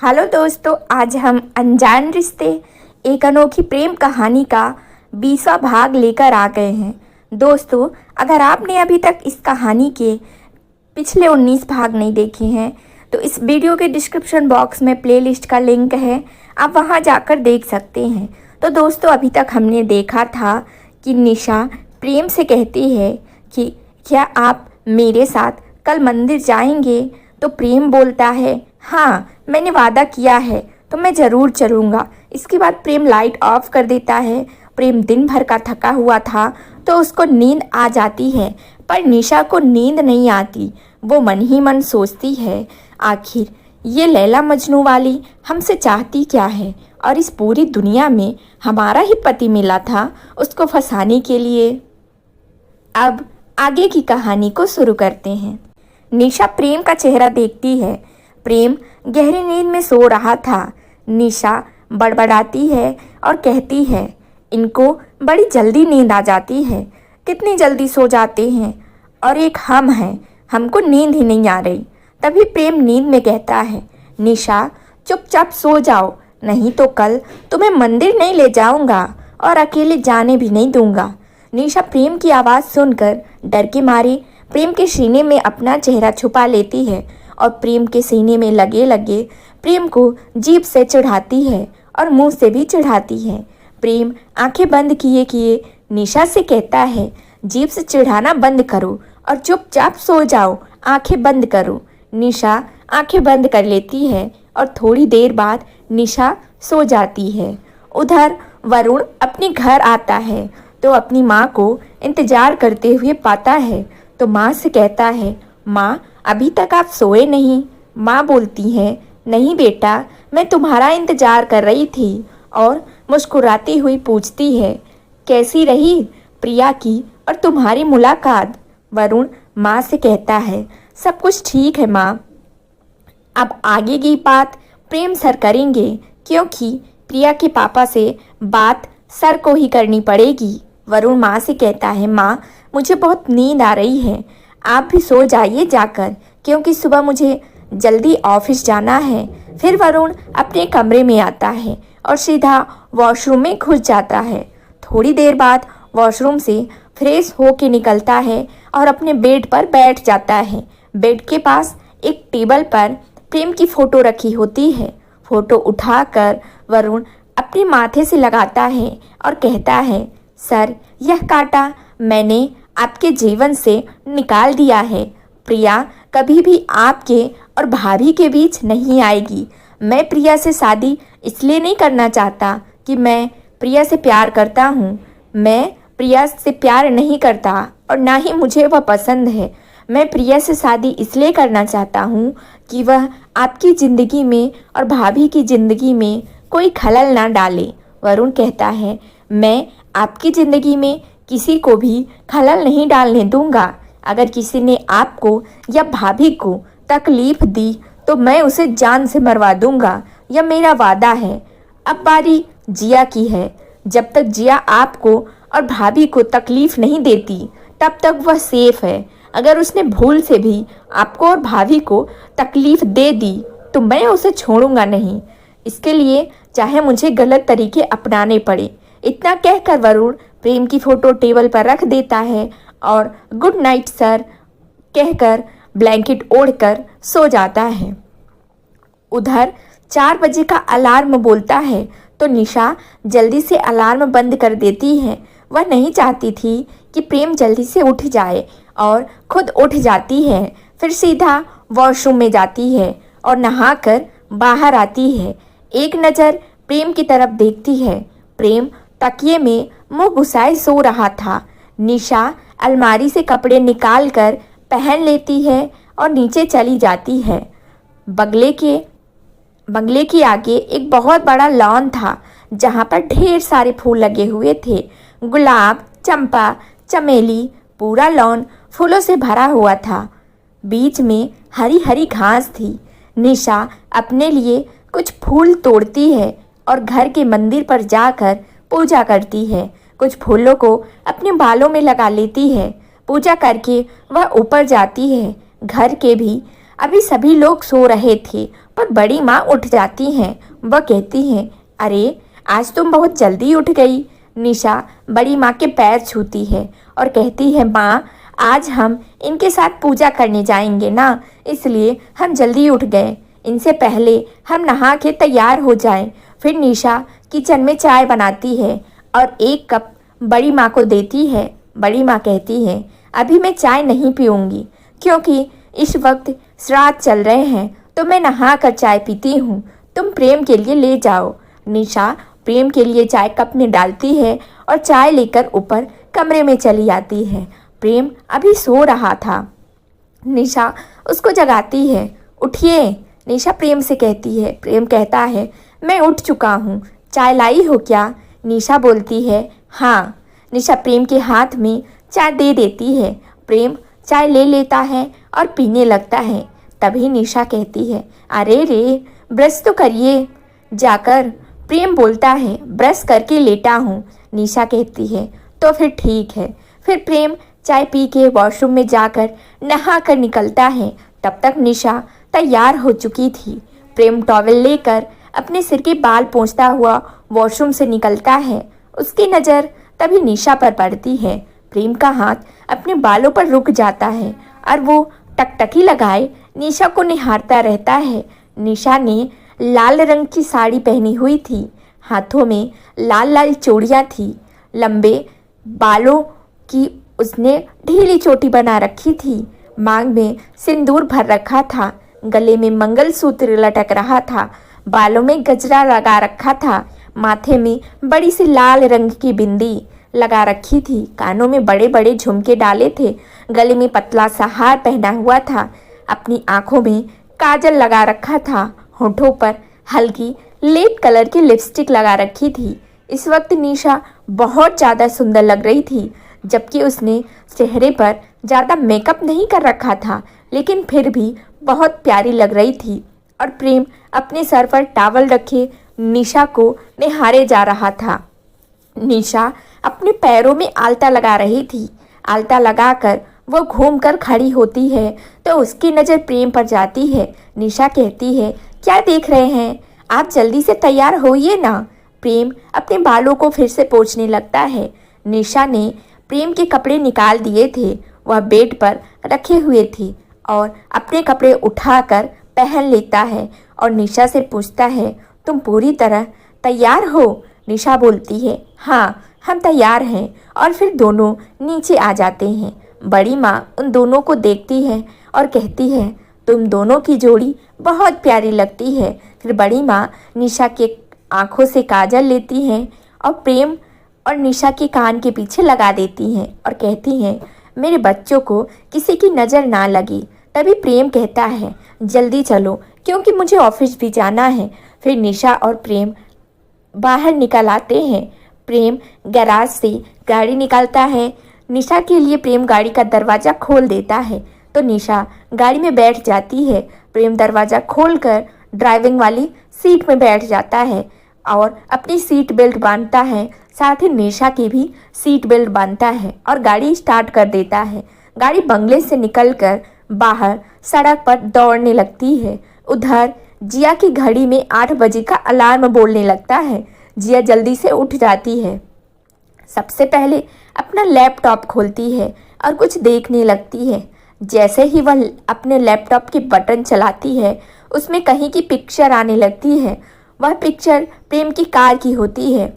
Hello दोस्तों, आज हम अनजान रिश्ते एक अनोखी प्रेम कहानी का 20वां भाग लेकर आ गए हैं। दोस्तों, अगर आपने अभी तक इस कहानी के पिछले 19 भाग नहीं देखे हैं तो इस वीडियो के डिस्क्रिप्शन बॉक्स में प्लेलिस्ट का लिंक है, आप वहां जाकर देख सकते हैं। तो दोस्तों, अभी तक हमने देखा था कि निशा प्रेम से कहती है कि क्या आप मेरे साथ कल मंदिर जाएंगे। तो प्रेम बोलता है, हाँ मैंने वादा किया है तो मैं ज़रूर चलूँगा। इसके बाद प्रेम लाइट ऑफ कर देता है। प्रेम दिन भर का थका हुआ था तो उसको नींद आ जाती है, पर निशा को नींद नहीं आती। वो मन ही मन सोचती है, आखिर ये लैला मजनू वाली हमसे चाहती क्या है, और इस पूरी दुनिया में हमारा ही पति मिला था उसको फंसाने के लिए। अब आगे की कहानी को शुरू करते हैं। निशा प्रेम का चेहरा देखती है। प्रेम गहरी नींद में सो रहा था। निशा बड़बड़ाती है और कहती है, इनको बड़ी जल्दी नींद आ जाती है, कितनी जल्दी सो जाते हैं, और एक हम हैं, हमको नींद ही नहीं आ रही। तभी प्रेम नींद में कहता है, निशा चुपचाप सो जाओ, नहीं तो कल तुम्हें मंदिर नहीं ले जाऊंगा और अकेले जाने भी नहीं दूंगा। निशा प्रेम की आवाज़ सुनकर डर के मारे प्रेम के सीने में अपना चेहरा छुपा लेती है और प्रेम के सीने में लगे लगे प्रेम को जीभ से चिढ़ाती है और मुंह से भी चिढ़ाती है। प्रेम आंखें बंद किए किए निशा से कहता है, जीभ से चिढ़ाना बंद करो और चुपचाप सो जाओ, आंखें बंद करो। निशा आंखें बंद कर लेती है और थोड़ी देर बाद निशा सो जाती है। उधर वरुण अपने घर आता है तो अपनी माँ को इंतजार करते हुए पाता है, तो माँ से कहता है, माँ अभी तक आप सोए नहीं। माँ बोलती है, नहीं बेटा, मैं तुम्हारा इंतजार कर रही थी, और मुस्कुराती हुई पूछती है, कैसी रही प्रिया की और तुम्हारी मुलाकात। वरुण माँ से कहता है, सब कुछ ठीक है माँ। अब आगे की बात प्रेम सर करेंगे, क्योंकि प्रिया के पापा से बात सर को ही करनी पड़ेगी। वरुण माँ से कहता है, माँ मुझे बहुत नींद आ रही है, आप भी सो जाइए जाकर, क्योंकि सुबह मुझे जल्दी ऑफिस जाना है। फिर वरुण अपने कमरे में आता है और सीधा वॉशरूम में घुस जाता है। थोड़ी देर बाद वॉशरूम से फ्रेश होके निकलता है और अपने बेड पर बैठ जाता है। बेड के पास एक टेबल पर प्रेम की फ़ोटो रखी होती है। फ़ोटो उठाकर वरुण अपने माथे से लगाता है और कहता है, सर यह कांटा मैंने आपके जीवन से निकाल दिया है। प्रिया कभी भी आपके और भाभी के बीच नहीं आएगी। मैं प्रिया से शादी इसलिए नहीं करना चाहता कि मैं प्रिया से प्यार करता हूँ। मैं प्रिया से प्यार नहीं करता और ना ही मुझे वह पसंद है। मैं प्रिया से शादी इसलिए करना चाहता हूँ कि वह आपकी ज़िंदगी में और भाभी की ज़िंदगी में कोई खलल ना डाले। वरुण कहता है, मैं आपकी ज़िंदगी में किसी को भी खलल नहीं डालने दूंगा। अगर किसी ने आपको या भाभी को तकलीफ दी तो मैं उसे जान से मरवा दूंगा, यह मेरा वादा है। अब बारी जिया की है। जब तक जिया आपको और भाभी को तकलीफ नहीं देती तब तक वह सेफ है। अगर उसने भूल से भी आपको और भाभी को तकलीफ दे दी तो मैं उसे छोड़ूंगा नहीं, इसके लिए चाहे मुझे गलत तरीके अपनाने पड़े। इतना कहकर वरुण प्रेम की फ़ोटो टेबल पर रख देता है और गुड नाइट सर कहकर ब्लैंकेट ओढ़कर सो जाता है। उधर 4 बजे का अलार्म बोलता है तो निशा जल्दी से अलार्म बंद कर देती है। वह नहीं चाहती थी कि प्रेम जल्दी से उठ जाए और खुद उठ जाती है। फिर सीधा वॉशरूम में जाती है और नहाकर बाहर आती है। एक नज़र प्रेम की तरफ देखती है। प्रेम तकिए में मुंह घुसाए सो रहा था। निशा अलमारी से कपड़े निकालकर पहन लेती है और नीचे चली जाती है। बंगले के आगे एक बहुत बड़ा लॉन था जहाँ पर ढेर सारे फूल लगे हुए थे। गुलाब, चंपा, चमेली, पूरा लॉन फूलों से भरा हुआ था। बीच में हरी हरी घास थी। निशा अपने लिए कुछ फूल तोड़ती है और घर के मंदिर पर जाकर पूजा करती है। कुछ फूलों को अपने बालों में लगा लेती है। पूजा करके वह ऊपर जाती है। घर के भी अभी सभी लोग सो रहे थे, पर बड़ी माँ उठ जाती हैं। वह कहती हैं, अरे आज तुम बहुत जल्दी उठ गई। निशा बड़ी माँ के पैर छूती है और कहती है, माँ आज हम इनके साथ पूजा करने जाएंगे ना, इसलिए हम जल्दी उठ गए। इनसे पहले हम नहा के तैयार हो जाएं। फिर निशा किचन में चाय बनाती है और एक कप बड़ी माँ को देती है। बड़ी माँ कहती है, अभी मैं चाय नहीं पीऊँगी क्योंकि इस वक्त श्राद्ध चल रहे हैं, तो मैं नहा कर चाय पीती हूँ। तुम प्रेम के लिए ले जाओ। निशा प्रेम के लिए चाय कप में डालती है और चाय लेकर ऊपर कमरे में चली आती है। प्रेम अभी सो रहा था। निशा उसको जगाती है। उठिए, निशा प्रेम से कहती है। प्रेम कहता है, मैं उठ चुका हूँ, चाय लाई हो क्या? निशा बोलती है, हाँ। निशा प्रेम के हाथ में चाय दे देती है। प्रेम चाय ले लेता है और पीने लगता है। तभी निशा कहती है, अरे रे, ब्रश तो करिए जाकर। प्रेम बोलता है, ब्रश करके लेटा हूँ। निशा कहती है, तो फिर ठीक है। फिर प्रेम चाय पी के वॉशरूम में जाकर नहा कर निकलता है। तब तक निशा तैयार हो चुकी थी। प्रेम टॉवेल लेकर अपने सिर के बाल पोंछता हुआ वॉशरूम से निकलता है। उसकी नज़र तभी निशा पर पड़ती है। प्रेम का हाथ अपने बालों पर रुक जाता है और वो टकटकी लगाए निशा को निहारता रहता है। निशा ने लाल रंग की साड़ी पहनी हुई थी, हाथों में लाल लाल चूड़ियाँ थी, लंबे बालों की उसने ढीली चोटी बना रखी थी, मांग में सिंदूर भर रखा था, गले में मंगलसूत्र लटक रहा था, बालों में गजरा लगा रखा था, माथे में बड़ी सी लाल रंग की बिंदी लगा रखी थी, कानों में बड़े बड़े झुमके डाले थे, गले में पतला सा हार पहना हुआ था, अपनी आंखों में काजल लगा रखा था, होठों पर हल्की लेट कलर की लिपस्टिक लगा रखी थी। इस वक्त निशा बहुत ज़्यादा सुंदर लग रही थी, जबकि उसने चेहरे पर ज़्यादा मेकअप नहीं कर रखा था, लेकिन फिर भी बहुत प्यारी लग रही थी। और प्रेम अपने सर पर टॉवल रखे निशा को निहारे जा रहा था। निशा अपने पैरों में आलता लगा रही थी। आलता लगाकर वो घूमकर खड़ी होती है तो उसकी नज़र प्रेम पर जाती है। निशा कहती है, क्या देख रहे हैं आप, जल्दी से तैयार होइए ना। प्रेम अपने बालों को फिर से पोंछने लगता है। निशा ने प्रेम के कपड़े निकाल दिए थे, वह बेड पर रखे हुए थे और अपने कपड़े उठाकर पहन लेता है और निशा से पूछता है, तुम पूरी तरह तैयार हो? निशा बोलती है, हाँ हम तैयार हैं। और फिर दोनों नीचे आ जाते हैं। बड़ी माँ उन दोनों को देखती है और कहती है, तुम दोनों की जोड़ी बहुत प्यारी लगती है। फिर बड़ी माँ निशा के आंखों से काजल लेती हैं और प्रेम और निशा के कान के पीछे लगा देती हैं और कहती हैं, मेरे बच्चों को किसी की नज़र ना लगी। तभी प्रेम कहता है, जल्दी चलो क्योंकि मुझे ऑफिस भी जाना है। फिर निशा और प्रेम बाहर निकल आते हैं। प्रेम गैराज से गाड़ी निकालता है। निशा के लिए प्रेम गाड़ी का दरवाज़ा खोल देता है तो निशा गाड़ी में बैठ जाती है। प्रेम दरवाज़ा खोलकर ड्राइविंग वाली सीट में बैठ जाता है और अपनी सीट बेल्ट बांधता है, साथ ही निशा की भी सीट बेल्ट बांधता है और गाड़ी स्टार्ट कर देता है। गाड़ी बंगले से निकलकर बाहर सड़क पर दौड़ने लगती है। उधर जिया की घड़ी में 8 बजे का अलार्म बोलने लगता है। जिया जल्दी से उठ जाती है। सबसे पहले अपना लैपटॉप खोलती है और कुछ देखने लगती है। जैसे ही वह अपने लैपटॉप के बटन चलाती है, उसमें कहीं की पिक्चर आने लगती है। वह पिक्चर प्रेम की कार की होती है।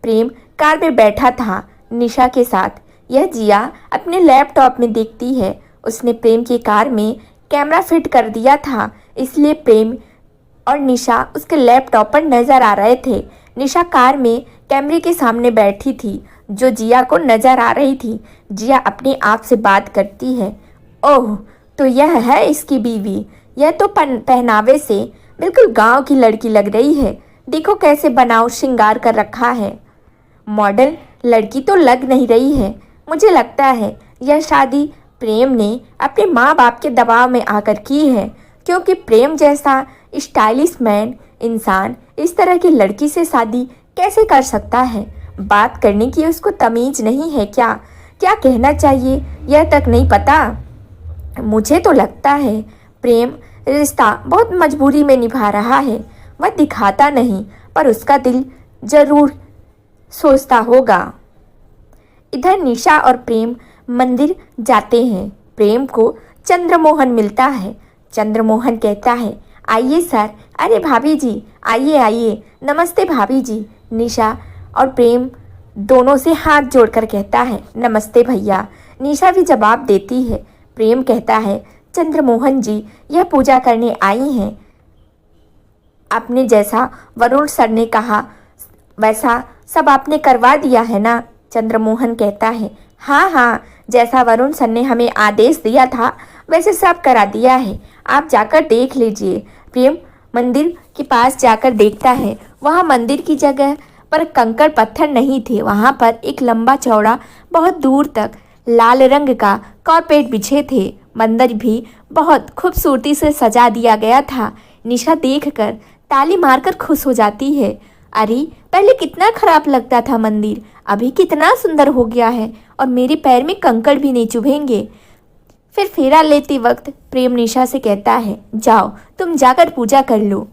प्रेम कार में बैठा था निशा के साथ। यह जिया अपने लैपटॉप में देखती है। उसने प्रेम की कार में कैमरा फिट कर दिया था, इसलिए प्रेम और निशा उसके लैपटॉप पर नज़र आ रहे थे। निशा कार में कैमरे के सामने बैठी थी जो जिया को नज़र आ रही थी। जिया अपने आप से बात करती है, ओह तो यह है इसकी बीवी। यह तो पहनावे से बिल्कुल गांव की लड़की लग रही है। देखो कैसे बनाव श्रृंगार कर रखा है। मॉडर्न लड़की तो लग नहीं रही है। मुझे लगता है यह शादी प्रेम ने अपने माँ बाप के दबाव में आकर की है, क्योंकि प्रेम जैसा स्टाइलिश मैन इंसान इस तरह की लड़की से शादी कैसे कर सकता है। बात करने की उसको तमीज़ नहीं है क्या? क्या कहना चाहिए यह तक नहीं पता। मुझे तो लगता है प्रेम रिश्ता बहुत मजबूरी में निभा रहा है। वह दिखाता नहीं, पर उसका दिल जरूर सोचता होगा। इधर निशा और प्रेम मंदिर जाते हैं। प्रेम को चंद्रमोहन मिलता है। चंद्रमोहन कहता है, आइए सर। अरे भाभी जी, आइए आइए। नमस्ते भाभी जी। निशा और प्रेम दोनों से हाथ जोड़कर कहता है, नमस्ते भैया। निशा भी जवाब देती है। प्रेम कहता है, चंद्रमोहन जी, यह पूजा करने आई हैं। आपने जैसा वरुण सर ने कहा वैसा सब आपने करवा दिया है ना? चंद्रमोहन कहता है, हाँ हाँ, जैसा वरुण सर ने हमें आदेश दिया था वैसे सब करा दिया है। आप जाकर देख लीजिए। प्रेम मंदिर के पास जाकर देखता है। वहाँ मंदिर की जगह पर कंकड़ पत्थर नहीं थे। वहाँ पर एक लंबा चौड़ा बहुत दूर तक लाल रंग का कारपेट बिछे थे। मंदिर भी बहुत खूबसूरती से सजा दिया गया था। निशा देखकर ताली मारकर खुश हो जाती है। अरे, पहले कितना खराब लगता था मंदिर, अभी कितना सुंदर हो गया है और मेरे पैर में कंकड़ भी नहीं चुभेंगे। फिर फेरा लेते वक्त प्रेम निशा से कहता है, जाओ तुम जाकर पूजा कर लो।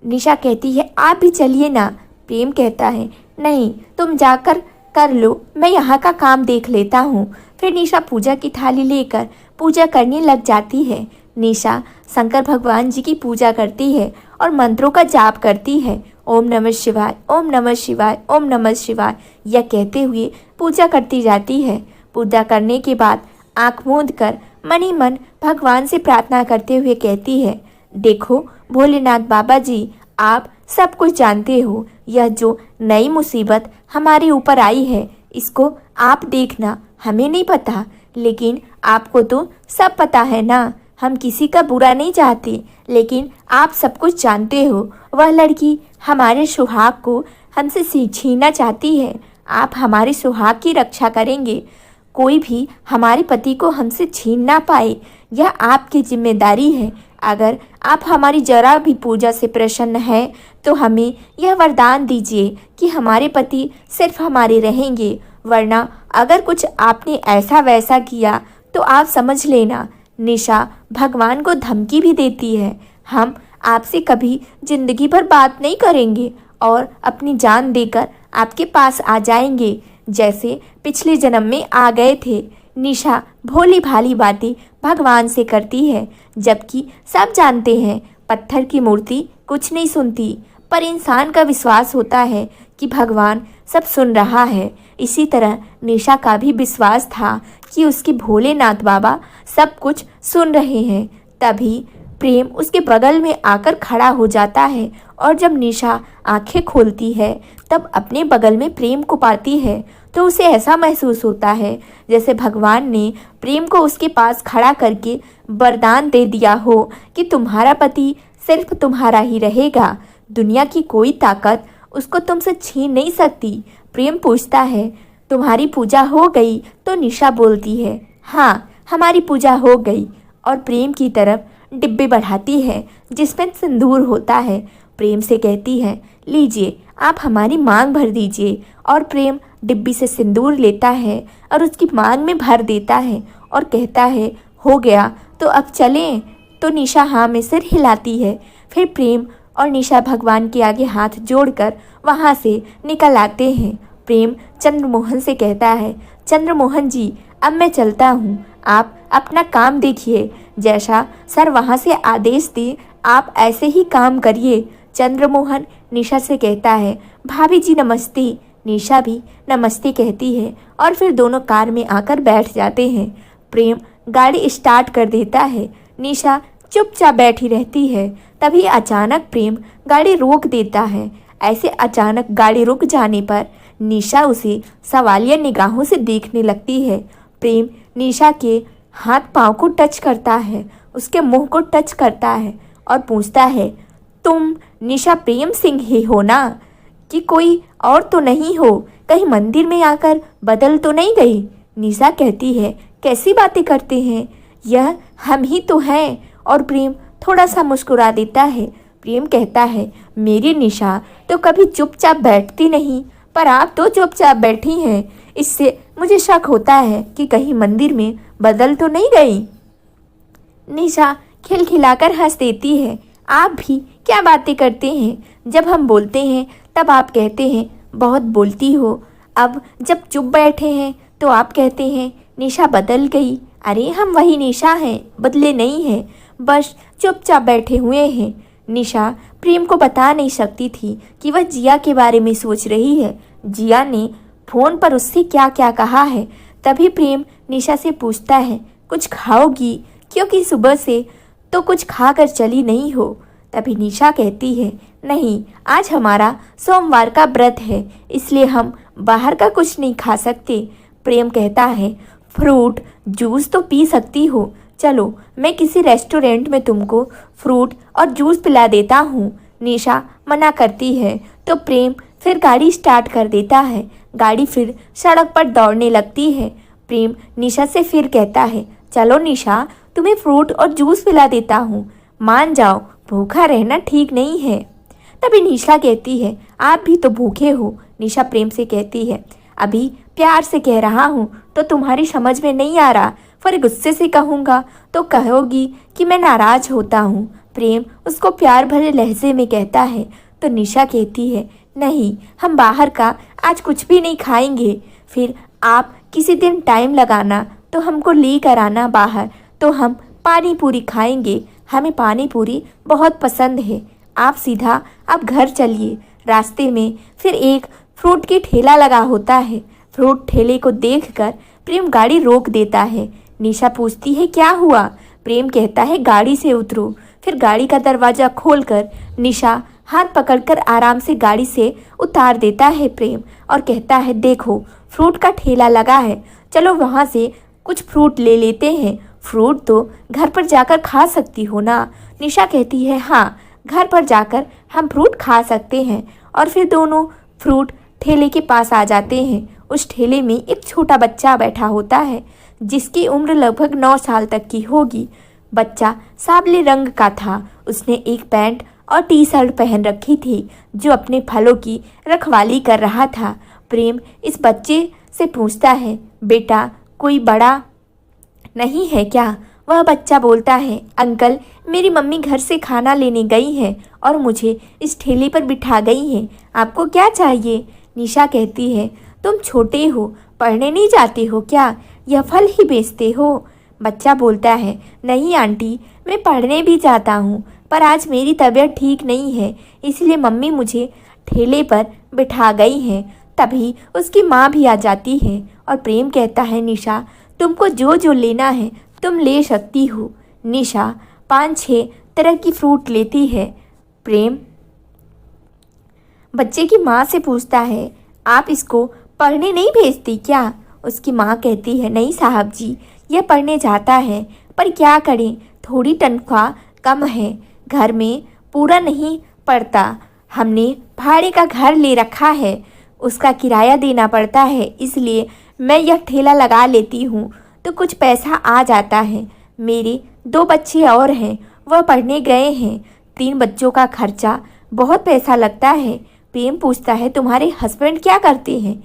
निशा कहती है, आप भी चलिए ना। प्रेम कहता है, नहीं, तुम जाकर कर लो, मैं यहाँ का काम देख लेता हूँ। फिर निशा पूजा की थाली लेकर पूजा करने लग जाती है। निशा शंकर भगवान जी की पूजा करती है और मंत्रों का जाप करती है। ओम नमः शिवाय, ओम नमः शिवाय, ओम नमः शिवाय, यह कहते हुए पूजा करती जाती है। पूजा करने के बाद आँख मूंद कर मन ही मन भगवान से प्रार्थना करते हुए कहती है, देखो भोलेनाथ बाबा जी, आप सब कुछ जानते हो। यह जो नई मुसीबत हमारे ऊपर आई है इसको आप देखना, हमें नहीं पता, लेकिन आपको तो सब पता है ना। हम किसी का बुरा नहीं चाहते, लेकिन आप सब कुछ जानते हो। वह लड़की हमारे सुहाग को हमसे छीनना चाहती है। आप हमारे सुहाग की रक्षा करेंगे, कोई भी हमारे पति को हमसे छीन ना पाए, यह आपकी जिम्मेदारी है। अगर आप हमारी जरा भी पूजा से प्रसन्न हैं तो हमें यह वरदान दीजिए कि हमारे पति सिर्फ हमारे रहेंगे, वरना अगर कुछ आपने ऐसा वैसा किया तो आप समझ लेना। निशा भगवान को धमकी भी देती है, हम आपसे कभी जिंदगी भर बात नहीं करेंगे और अपनी जान देकर आपके पास आ जाएंगे, जैसे पिछले जन्म में आ गए थे। निशा भोली भाली बातें भगवान से करती है, जबकि सब जानते हैं पत्थर की मूर्ति कुछ नहीं सुनती, पर इंसान का विश्वास होता है कि भगवान सब सुन रहा है। इसी तरह निशा का भी विश्वास था कि उसके भोलेनाथ बाबा सब कुछ सुन रहे हैं। तभी प्रेम उसके बगल में आकर खड़ा हो जाता है और जब निशा आंखें खोलती है तब अपने बगल में प्रेम को पाती है तो उसे ऐसा महसूस होता है जैसे भगवान ने प्रेम को उसके पास खड़ा करके वरदान दे दिया हो कि तुम्हारा पति सिर्फ तुम्हारा ही रहेगा, दुनिया की कोई ताकत उसको तुमसे छीन नहीं सकती। प्रेम पूछता है, तुम्हारी पूजा हो गई? तो निशा बोलती है, हाँ हमारी पूजा हो गई, और प्रेम की तरफ डिब्बे बढ़ाती है जिसमें सिंदूर होता है। प्रेम से कहती है, लीजिए आप हमारी मांग भर दीजिए। और प्रेम डिब्बी से सिंदूर लेता है और उसकी मांग में भर देता है और कहता है, हो गया, तो अब चलें? तो निशा हाँ में सिर हिलाती है। फिर प्रेम और निशा भगवान के आगे हाथ जोड़कर वहाँ से निकल आते हैं। प्रेम चंद्रमोहन से कहता है, चंद्रमोहन जी अब मैं चलता हूँ, आप अपना काम देखिए, जैसा सर वहाँ से आदेश दे आप ऐसे ही काम करिए। चंद्रमोहन निशा से कहता है, भाभी जी नमस्ते। निशा भी नमस्ते कहती है और फिर दोनों कार में आकर बैठ जाते हैं। प्रेम गाड़ी स्टार्ट कर देता है, निशा चुपचाप बैठी रहती है। तभी अचानक प्रेम गाड़ी रोक देता है। ऐसे अचानक गाड़ी रुक जाने पर निशा उसे सवालिया निगाहों से देखने लगती है। प्रेम निशा के हाथ पाँव को टच करता है, उसके मुंह को टच करता है और पूछता है, तुम निशा प्रेम सिंह ही हो ना, कि कोई और तो नहीं हो? कहीं मंदिर में आकर बदल तो नहीं गई? निशा कहती है, कैसी बातें करते हैं, यह हम ही तो हैं। और प्रेम थोड़ा सा मुस्कुरा देता है। प्रेम कहता है, मेरी निशा तो कभी चुपचाप बैठती नहीं, पर आप तो चुपचाप बैठी हैं, इससे मुझे शक होता है कि कहीं मंदिर में बदल तो नहीं गई। निशा खिलखिलाकर हंस देती है। आप भी क्या बातें करते हैं, जब हम बोलते हैं तब आप कहते हैं बहुत बोलती हो, अब जब चुप बैठे हैं तो आप कहते हैं निशा बदल गई। अरे हम वही निशा हैं, बदले नहीं हैं, बस चुपचाप बैठे हुए हैं। निशा प्रेम को बता नहीं सकती थी कि वह जिया के बारे में सोच रही है। जिया ने फ़ोन पर उससे क्या क्या कहा है। तभी प्रेम निशा से पूछता है कुछ खाओगी, क्योंकि सुबह से तो कुछ खाकर चली नहीं हो। तभी निशा कहती है नहीं, आज हमारा सोमवार का व्रत है, इसलिए हम बाहर का कुछ नहीं खा सकते। प्रेम कहता है फ्रूट जूस तो पी सकती हो, चलो मैं किसी रेस्टोरेंट में तुमको फ्रूट और जूस पिला देता हूँ। निशा मना करती है तो प्रेम फिर गाड़ी स्टार्ट कर देता है। गाड़ी फिर सड़क पर दौड़ने लगती है। प्रेम निशा से फिर कहता है चलो निशा, तुम्हें फ्रूट और जूस पिला देता हूँ, मान जाओ, भूखा रहना ठीक नहीं है। तभी निशा कहती है आप भी तो भूखे हो। निशा प्रेम से कहती है अभी प्यार से कह रहा हूँ तो तुम्हारी समझ में नहीं आ रहा, फिर गुस्से से कहूँगा तो कहोगी कि मैं नाराज होता हूँ। प्रेम उसको प्यार भरे लहजे में कहता है तो निशा कहती है नहीं, हम बाहर का आज कुछ भी नहीं खाएंगे, फिर आप किसी दिन टाइम लगाना तो हमको ले कर आना बाहर, तो हम पानी पूरी खाएंगे, हमें पानी पूरी बहुत पसंद है। आप सीधा अब घर चलिए। रास्ते में फिर एक फ्रूट की ठेला लगा होता है। फ्रूट ठेले को देखकर प्रेम गाड़ी रोक देता है। निशा पूछती है क्या हुआ। प्रेम कहता है गाड़ी से उतरो। फिर गाड़ी का दरवाज़ा खोलकर निशा हाथ पकड़कर आराम से गाड़ी से उतार देता है प्रेम, और कहता है देखो फ्रूट का ठेला लगा है, चलो वहाँ से कुछ फ्रूट ले लेते हैं। फ्रूट तो घर पर जाकर खा सकती हो ना। निशा कहती है हाँ, घर पर जाकर हम फ्रूट खा सकते हैं। और फिर दोनों फ्रूट ठेले के पास आ जाते हैं। उस ठेले में एक छोटा बच्चा बैठा होता है जिसकी उम्र लगभग 9 साल तक की होगी। बच्चा सावले रंग का था। उसने एक पैंट और टी शर्ट पहन रखी थी, जो अपने फलों की रखवाली कर रहा था। प्रेम इस बच्चे से पूछता है बेटा कोई बड़ा नहीं है क्या। वह बच्चा बोलता है अंकल, मेरी मम्मी घर से खाना लेने गई है और मुझे इस ठेले पर बिठा गई हैं, आपको क्या चाहिए। निशा कहती है तुम छोटे हो, पढ़ने नहीं जाते हो क्या, यह फल ही बेचते हो। बच्चा बोलता है नहीं आंटी, मैं पढ़ने भी जाता हूँ, पर आज मेरी तबीयत ठीक नहीं है, इसलिए मम्मी मुझे ठेले पर बिठा गई हैं। तभी उसकी माँ भी आ जाती है और प्रेम कहता है निशा तुमको जो जो लेना है तुम ले सकती हो। निशा 5-6 तरह की फ्रूट लेती है। प्रेम बच्चे की माँ से पूछता है आप इसको पढ़ने नहीं भेजती क्या। उसकी माँ कहती है नहीं साहब जी, यह पढ़ने जाता है, पर क्या करें, थोड़ी तनख्वाह कम है, घर में पूरा नहीं पड़ता, हमने भाड़े का घर ले रखा है, उसका किराया देना पड़ता है, इसलिए मैं यह ठेला लगा लेती हूँ तो कुछ पैसा आ जाता है। मेरे 2 बच्चे और हैं, वह पढ़ने गए हैं, 3 बच्चों का खर्चा बहुत पैसा लगता है। प्रेम पूछता है तुम्हारे हस्बैंड क्या करते हैं।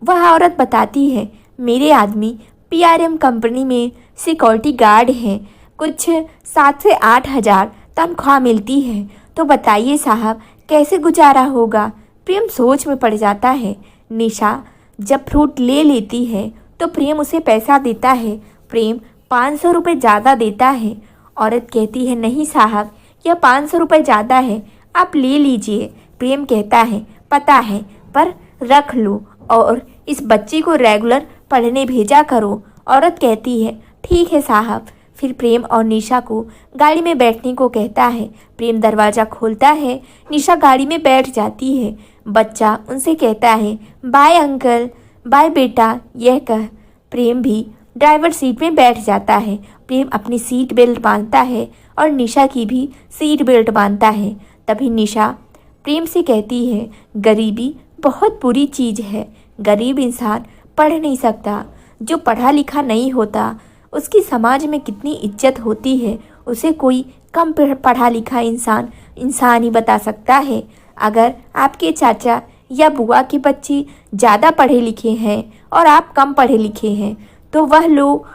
वह औरत बताती है मेरे आदमी PRM कंपनी में सिक्योरिटी गार्ड हैं, कुछ 7 से 8 हज़ार तनख्वाह मिलती है, तो बताइए साहब कैसे गुजारा होगा। प्रेम सोच में पड़ जाता है। निशा जब फ्रूट ले लेती है तो प्रेम उसे पैसा देता है। प्रेम 500 रुपये ज़्यादा देता है। औरत कहती है नहीं साहब, यह 500 रुपये ज़्यादा है, आप ले लीजिए। प्रेम कहता है पता है, पर रख लो और इस बच्चे को रेगुलर पढ़ने भेजा करो। औरत कहती है ठीक है साहब। फिर प्रेम और निशा को गाड़ी में बैठने को कहता है। प्रेम दरवाज़ा खोलता है, निशा गाड़ी में बैठ जाती है। बच्चा उनसे कहता है बाय अंकल, बाय बेटा, यह कह प्रेम भी ड्राइवर सीट में बैठ जाता है। प्रेम अपनी सीट बेल्ट बांधता है और निशा की भी सीट बेल्ट बांधता है। तभी निशा प्रेम से कहती है गरीबी बहुत बुरी चीज़ है, गरीब इंसान पढ़ नहीं सकता, जो पढ़ा लिखा नहीं होता उसकी समाज में कितनी इज्जत होती है, उसे कोई कम पढ़ा लिखा इंसान ही बता सकता है। अगर आपके चाचा या बुआ के बच्चे ज़्यादा पढ़े लिखे हैं और आप कम पढ़े लिखे हैं तो वह लोग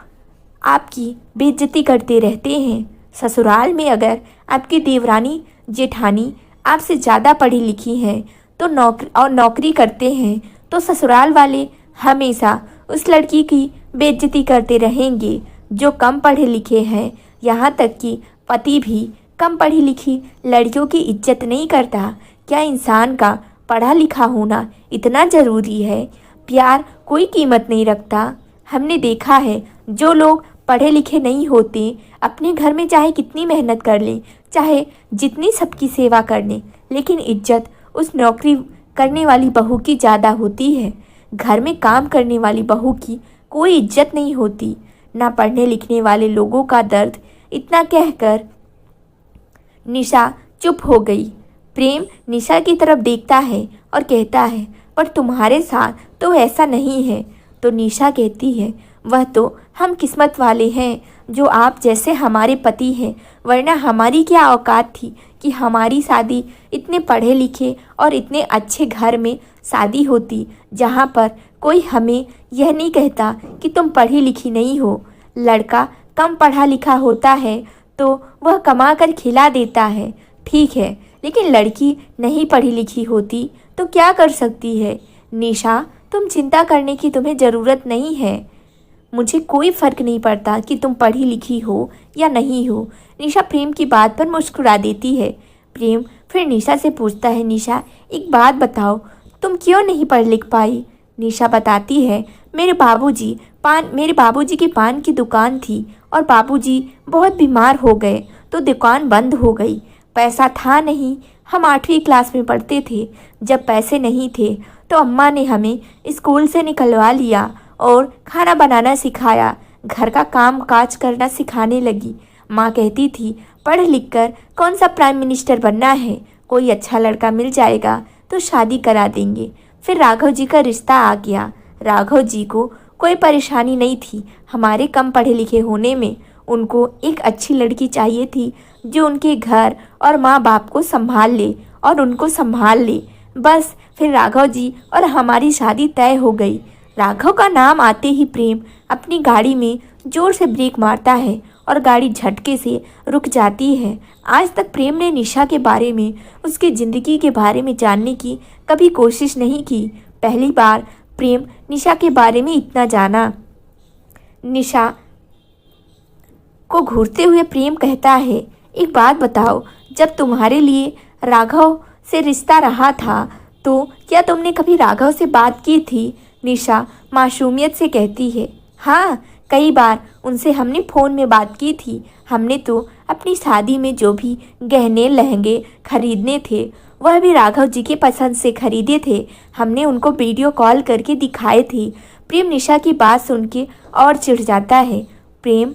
आपकी बेइज्जती करते रहते हैं। ससुराल में अगर आपकी देवरानी जेठानी आपसे ज़्यादा पढ़ी लिखी हैं तो नौकरी करते हैं तो ससुराल वाले हमेशा उस लड़की की बेइज्जती करते रहेंगे जो कम पढ़े लिखे हैं। यहाँ तक कि पति भी कम पढ़ी लिखी लड़कियों की इज्जत नहीं करता। क्या इंसान का पढ़ा लिखा होना इतना ज़रूरी है? प्यार कोई कीमत नहीं रखता। हमने देखा है जो लोग पढ़े लिखे नहीं होते अपने घर में चाहे कितनी मेहनत कर लें, चाहे जितनी सबकी सेवा कर लें, लेकिन इज्जत उस नौकरी करने वाली बहू की ज़्यादा होती है। घर में काम करने वाली बहू की कोई इज्जत नहीं होती। ना पढ़ने लिखने वाले लोगों का दर्द। इतना कहकर निशा चुप हो गई। प्रेम निशा की तरफ देखता है और कहता है, पर तुम्हारे साथ तो ऐसा नहीं है। तो निशा कहती है, वह तो हम किस्मत वाले हैं जो आप जैसे हमारे पति हैं, वरना हमारी क्या औकात थी कि हमारी शादी इतने पढ़े लिखे और इतने अच्छे घर में शादी होती जहाँ पर कोई हमें यह नहीं कहता कि तुम पढ़ी लिखी नहीं हो। लड़का कम पढ़ा लिखा होता है तो वह कमा कर खिला देता है, ठीक है, लेकिन लड़की नहीं पढ़ी लिखी होती तो क्या कर सकती है? निशा, तुम चिंता करने की तुम्हें ज़रूरत नहीं है। मुझे कोई फ़र्क नहीं पड़ता कि तुम पढ़ी लिखी हो या नहीं हो। निशा प्रेम की बात पर मुस्कुरा देती है। प्रेम फिर निशा से पूछता है, निशा एक बात बताओ, तुम क्यों नहीं पढ़ लिख पाई? निशा बताती है, मेरे बाबूजी की पान की दुकान थी और बाबूजी बहुत बीमार हो गए तो दुकान बंद हो गई। पैसा था नहीं, हम 8वीं क्लास में पढ़ते थे। जब पैसे नहीं थे तो अम्मा ने हमें स्कूल से निकलवा लिया और खाना बनाना सिखाया, घर का काम काज करना सिखाने लगी। माँ कहती थी, पढ़ लिख कर कौन सा प्राइम मिनिस्टर बनना है, कोई अच्छा लड़का मिल जाएगा तो शादी करा देंगे। फिर राघव जी का रिश्ता आ गया। राघव जी को कोई परेशानी नहीं थी हमारे कम पढ़े लिखे होने में। उनको एक अच्छी लड़की चाहिए थी जो उनके घर और माँ बाप को संभाल ले और उनको संभाल ले। बस फिर राघव जी और हमारी शादी तय हो गई। राघव का नाम आते ही प्रेम अपनी गाड़ी में ज़ोर से ब्रेक मारता है और गाड़ी झटके से रुक जाती है। आज तक प्रेम ने निशा के बारे में, उसकी ज़िंदगी के बारे में जानने की कभी कोशिश नहीं की। पहली बार प्रेम निशा के बारे में इतना जाना। निशा को घूरते हुए प्रेम कहता है, एक बात बताओ, जब तुम्हारे लिए राघव से रिश्ता रहा था तो क्या तुमने कभी राघव से बात की थी? निशा मासूमियत से कहती है, हाँ, कई बार उनसे हमने फ़ोन में बात की थी। हमने तो अपनी शादी में जो भी गहने लहंगे खरीदने थे वह भी राघव जी के पसंद से खरीदे थे। हमने उनको वीडियो कॉल करके दिखाए थे। प्रेम निशा की बात सुन के और चिढ़ जाता है। प्रेम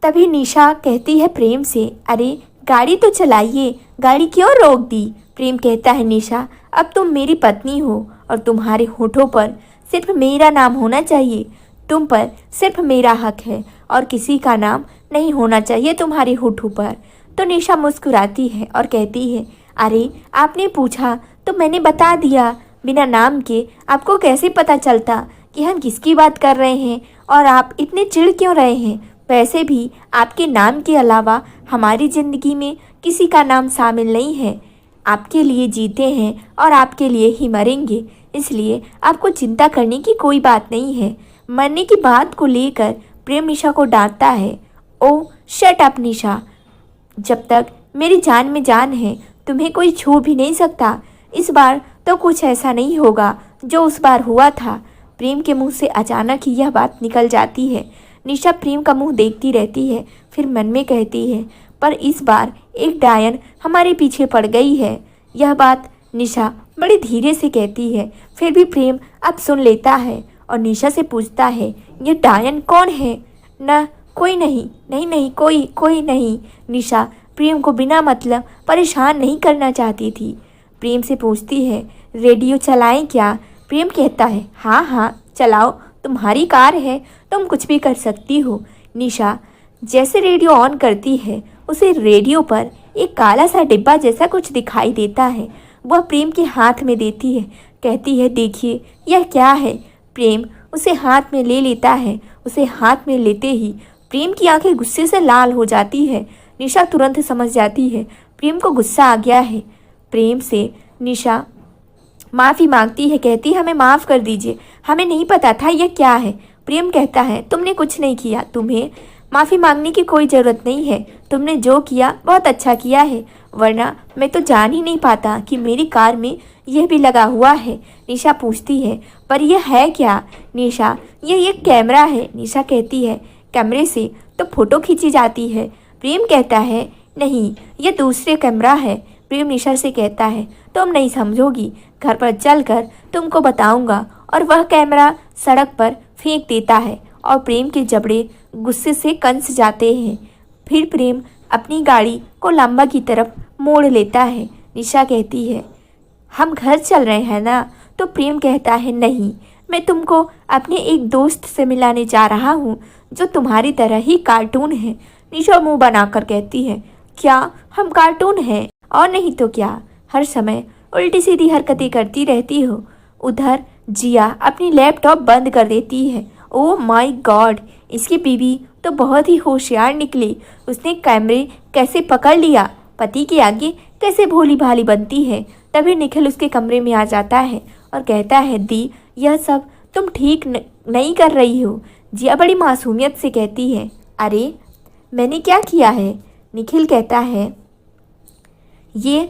तभी निशा कहती है प्रेम से, अरे गाड़ी तो चलाइए, गाड़ी क्यों रोक दी? प्रेम कहता है, निशा अब तुम मेरी पत्नी हो और तुम्हारे होठों पर सिर्फ मेरा नाम होना चाहिए। तुम पर सिर्फ मेरा हक है और किसी का नाम नहीं होना चाहिए तुम्हारे होठों पर। तो निशा मुस्कुराती है और कहती है, अरे आपने पूछा तो मैंने बता दिया। बिना नाम के आपको कैसे पता चलता कि हम किसकी बात कर रहे हैं और आप इतने चिढ़ क्यों रहे हैं? वैसे भी आपके नाम के अलावा हमारी ज़िंदगी में किसी का नाम शामिल नहीं है। आपके लिए जीते हैं और आपके लिए ही मरेंगे, इसलिए आपको चिंता करने की कोई बात नहीं है। मरने की बात को लेकर प्रेम निशा को डांटता है। ओ शट अप निशा, जब तक मेरी जान में जान है तुम्हें कोई छू भी नहीं सकता। इस बार तो कुछ ऐसा नहीं होगा जो उस बार हुआ था। प्रेम के मुंह से अचानक ही यह बात निकल जाती है। निशा प्रेम का मुंह देखती रहती है, फिर मन में कहती है, पर इस बार एक डायन हमारे पीछे पड़ गई है। यह बात निशा बड़ी धीरे से कहती है, फिर भी प्रेम अब सुन लेता है और निशा से पूछता है, ये डायन कौन है? न कोई नहीं, नहीं कोई नहीं। निशा प्रेम को बिना मतलब परेशान नहीं करना चाहती थी। प्रेम से पूछती है, रेडियो चलाएं क्या? प्रेम कहता है, हाँ चलाओ, तुम्हारी कार है, तुम कुछ भी कर सकती हो। निशा जैसे रेडियो ऑन करती है उसे रेडियो पर एक काला सा डिब्बा जैसा कुछ दिखाई देता है। वह प्रेम के हाथ में देती है, कहती है, देखिए यह क्या है? प्रेम उसे हाथ में ले लेता है। उसे हाथ में लेते ही प्रेम की आंखें गुस्से से लाल हो जाती है। निशा तुरंत समझ जाती है प्रेम को गुस्सा आ गया है। प्रेम से निशा माफ़ी मांगती है, कहती है हमें माफ़ कर दीजिए, हमें नहीं पता था यह क्या है। प्रेम कहता है तुमने कुछ नहीं किया, तुम्हें माफ़ी मांगने की कोई ज़रूरत नहीं है, तुमने जो किया बहुत अच्छा किया है, वरना मैं तो जान ही नहीं पाता कि मेरी कार में यह भी लगा हुआ है। निशा पूछती है पर यह है क्या? निशा यह एक कैमरा है। निशा कहती है कैमरे से तो फ़ोटो खींची जाती है। प्रेम कहता है नहीं, यह दूसरे कैमरा है। प्रेम निशा से कहता है तुम नहीं समझोगी, घर पर चलकर तुमको बताऊंगा। और वह कैमरा सड़क पर फेंक देता है और प्रेम के जबड़े गुस्से से कंस जाते हैं। फिर प्रेम अपनी गाड़ी को लंबा की तरफ मोड़ लेता है। निशा कहती है हम घर चल रहे हैं ना? तो प्रेम कहता है नहीं, मैं तुमको अपने एक दोस्त से मिलाने जा रहा हूँ जो तुम्हारी तरह ही कार्टून है। निशा मुंह बनाकर कहती है क्या हम कार्टून हैं? और नहीं तो क्या, हर समय उल्टी सीधी हरकतें करती रहती हो। उधर जिया अपनी लैपटॉप बंद कर देती है। ओह माय गॉड, इसकी बीवी तो बहुत ही होशियार निकली। उसने कैमरे कैसे पकड़ लिया, पति के आगे कैसे भोली भाली बनती है। तभी निखिल उसके कमरे में आ जाता है और कहता है दी यह सब तुम ठीक नहीं कर रही हो। जिया बड़ी मासूमियत से कहती है अरे मैंने क्या किया है? निखिल कहता है ये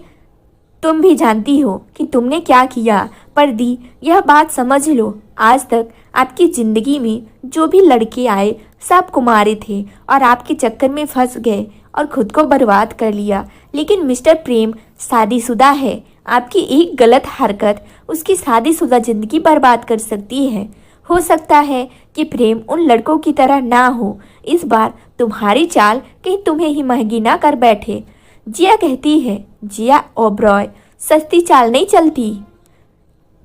तुम भी जानती हो कि तुमने क्या किया, पर दी यह बात समझ लो, आज तक आपकी ज़िंदगी में जो भी लड़के आए सब कुमारे थे और आपके चक्कर में फंस गए और खुद को बर्बाद कर लिया। लेकिन मिस्टर प्रेम शादीशुदा है। आपकी एक गलत हरकत उसकी शादीशुदा ज़िंदगी बर्बाद कर सकती है। हो सकता है कि प्रेम उन लड़कों की तरह ना हो। इस बार तुम्हारी चाल कहीं तुम्हें ही महंगी ना कर बैठे। जिया कहती है जिया ओबरॉय सस्ती चाल नहीं चलती,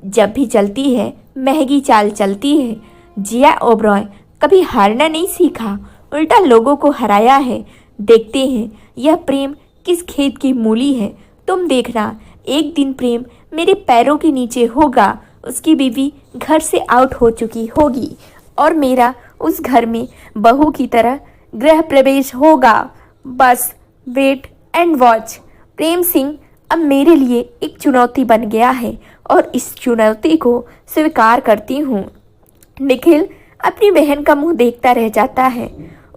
जब भी चलती है महंगी चाल चलती है। जिया ओबरॉय कभी हारना नहीं सीखा, उल्टा लोगों को हराया है। देखते हैं यह प्रेम किस खेत की मूली है। तुम देखना एक दिन प्रेम मेरे पैरों के नीचे होगा, उसकी बीवी घर से आउट हो चुकी होगी और मेरा उस घर में बहू की तरह गृह प्रवेश होगा। बस wait and watch. Prem Singh अब मेरे लिए एक चुनौती बन गया है और इस चुनौती को स्वीकार करती हूँ। निखिल अपनी बहन का मुंह देखता रह जाता है।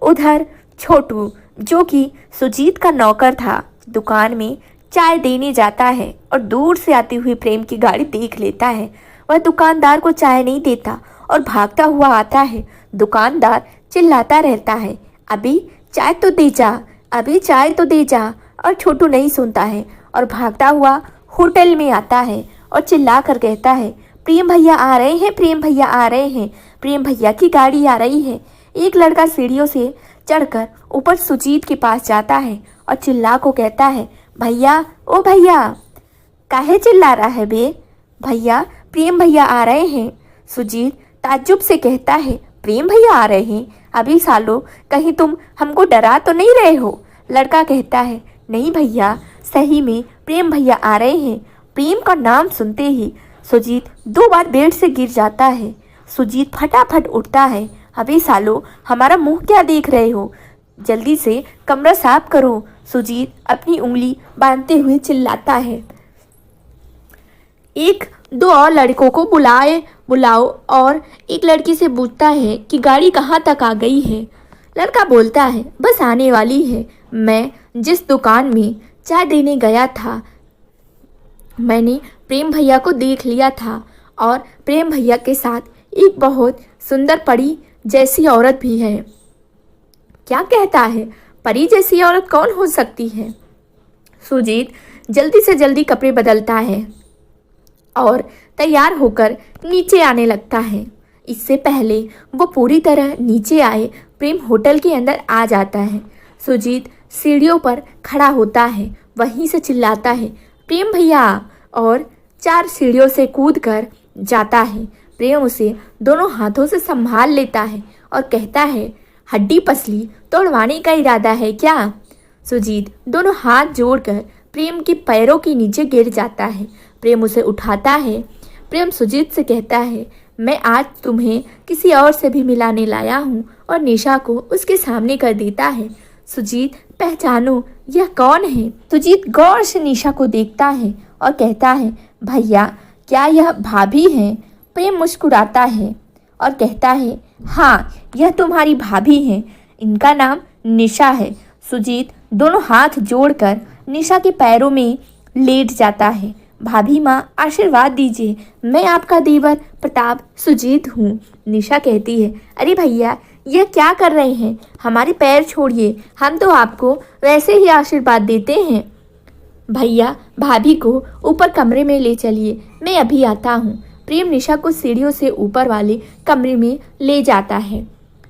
उधर छोटू जो कि सुजीत का नौकर था, दुकान में चाय देने जाता है और दूर से आती हुई प्रेम की गाड़ी देख लेता है। वह दुकानदार को चाय नहीं देता और भागता हुआ आता है। दुकानदार चिल्लाता रहता है अभी चाय तो दे जा, अभी चाय तो दे जा। और छोटू नहीं सुनता है और भागता हुआ होटल में आता है और चिल्ला कर कहता है प्रेम भैया आ रहे हैं, प्रेम भैया आ रहे हैं, प्रेम भैया की गाड़ी आ रही है। एक लड़का सीढ़ियों से चढ़कर ऊपर सुजीत के पास जाता है और चिल्ला को कहता है भैया ओ भैया। काहे चिल्ला रहा है बे? भैया प्रेम भैया आ रहे हैं। सुजीत ताज्जुब से कहता है प्रेम भैया आ रहे हैं? अभी सालो कहीं तुम हमको डरा तो नहीं रहे हो? लड़का कहता है नहीं भैया, सही में प्रेम भैया आ रहे हैं। प्रेम का नाम सुनते ही सुजीत 2 बार बेड से गिर जाता है। सुजीत फटाफट उठता है अबे सालो हमारा मुंह क्या देख रहे हो, जल्दी से कमरा साफ करो। सुजीत अपनी उंगली बांधते हुए चिल्लाता है 1-2 और लड़कों को बुलाओ और एक लड़की से पूछता है कि गाड़ी कहाँ तक आ गई है। लड़का बोलता है बस आने वाली है। मैं जिस दुकान में चाय देने गया था मैंने प्रेम भैया को देख लिया था और प्रेम भैया के साथ एक बहुत सुंदर परी जैसी औरत भी है। क्या कहता है? परी जैसी औरत कौन हो सकती है? सुजीत जल्दी से जल्दी कपड़े बदलता है और तैयार होकर नीचे आने लगता है। इससे पहले वो पूरी तरह नीचे आए प्रेम होटल के अंदर आ जाता है। सुजीत सीढ़ियों पर खड़ा होता है, वहीं से चिल्लाता है प्रेम भैया और 4 सीढ़ियों से कूद कर जाता है। प्रेम उसे दोनों हाथों से संभाल लेता है और कहता है हड्डी पसली तोड़वाने का इरादा है क्या? सुजीत दोनों हाथ जोड़कर प्रेम के पैरों के नीचे गिर जाता है। प्रेम उसे उठाता है। प्रेम सुजीत से कहता है मैं आज तुम्हें किसी और से भी मिलाने लाया हूँ और निशा को उसके सामने कर देता है। सुजीत, पहचानो यह कौन है? सुजीत गौर से निशा को देखता है और कहता है, भैया क्या यह भाभी हैं? प्रेम मुस्कुराता है और कहता है, हाँ यह तुम्हारी भाभी हैं, इनका नाम निशा है। सुजीत दोनों हाथ जोड़कर निशा के पैरों में लेट जाता है। भाभी माँ आशीर्वाद दीजिए, मैं आपका देवर प्रताप सुजीत हूँ। निशा कहती है, अरे भैया यह क्या कर रहे हैं? हमारे पैर छोड़िए, हम तो आपको वैसे ही आशीर्वाद देते हैं। भैया भाभी को ऊपर कमरे में ले चलिए, मैं अभी आता हूँ। प्रेम निशा को सीढ़ियों से ऊपर वाले कमरे में ले जाता है।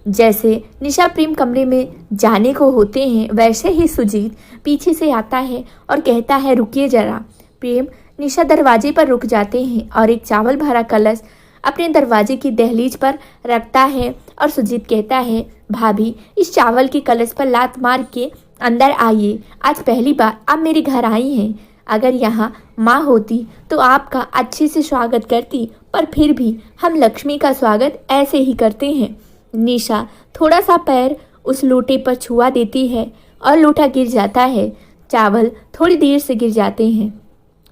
जैसे निशा प्रेम कमरे में जाने को होते हैं, वैसे ही सुजीत पीछे से आता है और कहता है, रुकिए जरा। प्रेम निशा दरवाजे पर रुक जाते हैं और एक चावल भरा कलश अपने दरवाजे की दहलीज पर रखता है और सुजीत कहता है, भाभी इस चावल के कलश पर लात मार के अंदर आइए। आज पहली बार आप मेरे घर आई हैं। अगर यहाँ माँ होती तो आपका अच्छे से स्वागत करती, पर फिर भी हम लक्ष्मी का स्वागत ऐसे ही करते हैं। निशा थोड़ा सा पैर उस लोटे पर छुआ देती है और लोटा गिर जाता है। चावल थोड़ी देर से गिर जाते हैं।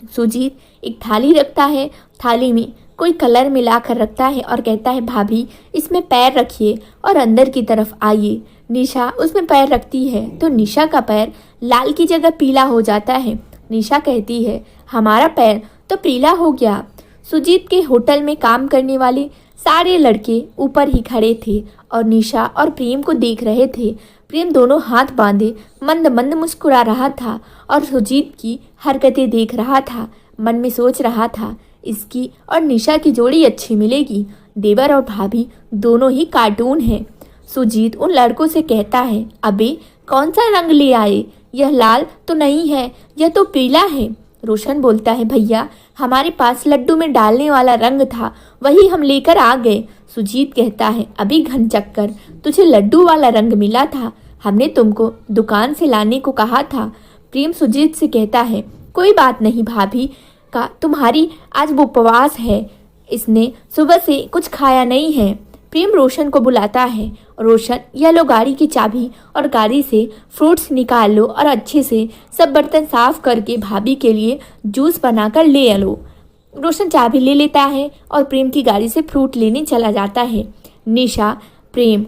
सुजीत एक थाली रखता है, थाली में कोई कलर मिलाकर रखता है और कहता है, भाभी इसमें पैर रखिए और अंदर की तरफ आइए। निशा उसमें पैर रखती है तो निशा का पैर लाल की जगह पीला हो जाता है। निशा कहती है, हमारा पैर तो पीला हो गया। सुजीत के होटल में काम करने वाले सारे लड़के ऊपर ही खड़े थे और निशा और प्रेम को देख रहे थे। प्रेम दोनों हाथ बांधे मंद मंद मुस्कुरा रहा था और सुजीत की हरकतें देख रहा था। मन में सोच रहा था, इसकी और निशा की जोड़ी अच्छी मिलेगी। देवर और भाभी दोनों ही कार्टून हैं। सुजीत उन लड़कों से कहता है, अबे कौन सा रंग ले आए? यह लाल तो नहीं है, यह तो पीला है। रोशन बोलता है, भैया हमारे पास लड्डू में डालने वाला रंग था, वही हम लेकर आ गए। सुजीत कहता है, अभी घन चक्कर, तुझे लड्डू वाला रंग मिला था, हमने तुमको दुकान से लाने को कहा था। प्रेम सुजीत से कहता है, कोई बात नहीं भाभी का, तुम्हारी आज उपवास है, इसने सुबह से कुछ खाया नहीं है। प्रेम रोशन को बुलाता है, रोशन यह लो गाड़ी की चाबी और गाड़ी से फ्रूट्स निकाल लो और अच्छे से सब बर्तन साफ करके भाभी के लिए जूस बनाकर ले लो। रोशन चाबी ले लेता है और प्रेम की गाड़ी से फ्रूट लेने चला जाता है। निशा प्रेम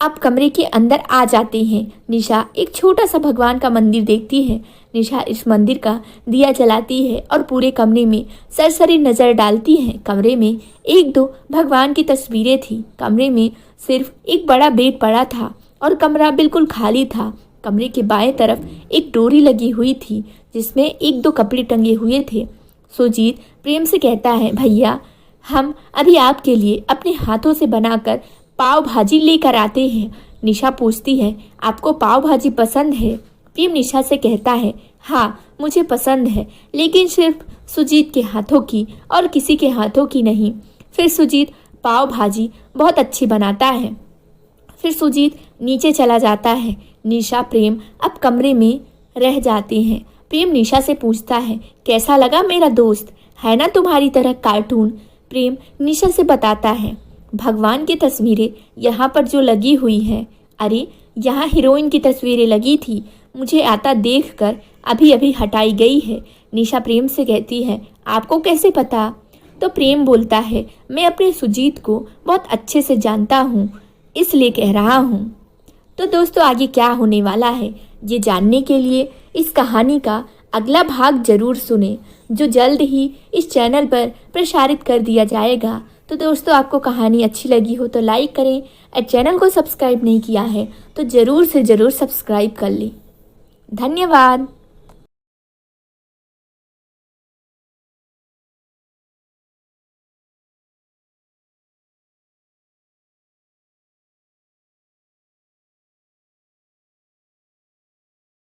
अब कमरे के अंदर आ जाते हैं। निशा एक छोटा सा भगवान का मंदिर देखती है। निशा इस मंदिर का दिया जलाती है और पूरे कमरे में सरसरी नज़र डालती है। कमरे में एक दो भगवान की तस्वीरें थी। कमरे में सिर्फ एक बड़ा बेड पड़ा था और कमरा बिल्कुल खाली था। कमरे के बाएं तरफ एक डोरी लगी हुई थी जिसमें एक दो कपड़े टंगे हुए थे। सुजीत प्रेम से कहता है, भैया हम अभी आपके लिए अपने हाथों से बनाकर पाव भाजी लेकर आते हैं। निशा पूछती है, आपको पाव भाजी पसंद है? प्रेम निशा से कहता है, हाँ मुझे पसंद है, लेकिन सिर्फ सुजीत के हाथों की और किसी के हाथों की नहीं। फिर सुजीत पाव भाजी बहुत अच्छी बनाता है। फिर सुजीत नीचे चला जाता है। निशा प्रेम अब कमरे में रह जाते हैं। प्रेम निशा से पूछता है, कैसा लगा मेरा दोस्त, है ना तुम्हारी तरह कार्टून? प्रेम निशा से बताता है, भगवान की तस्वीरें यहाँ पर जो लगी हुई हैं, अरे यहाँ हीरोइन की तस्वीरें लगी थी, मुझे आता देखकर अभी अभी हटाई गई है। निशा प्रेम से कहती है, आपको कैसे पता? तो प्रेम बोलता है, मैं अपने सुजीत को बहुत अच्छे से जानता हूँ, इसलिए कह रहा हूँ। तो दोस्तों आगे क्या होने वाला है ये जानने के लिए इस कहानी का अगला भाग जरूर सुने, जो जल्द ही इस चैनल पर प्रसारित कर दिया जाएगा। तो दोस्तों आपको कहानी अच्छी लगी हो तो लाइक करें और चैनल को सब्सक्राइब नहीं किया है तो ज़रूर से ज़रूर सब्सक्राइब कर लें। धन्यवाद।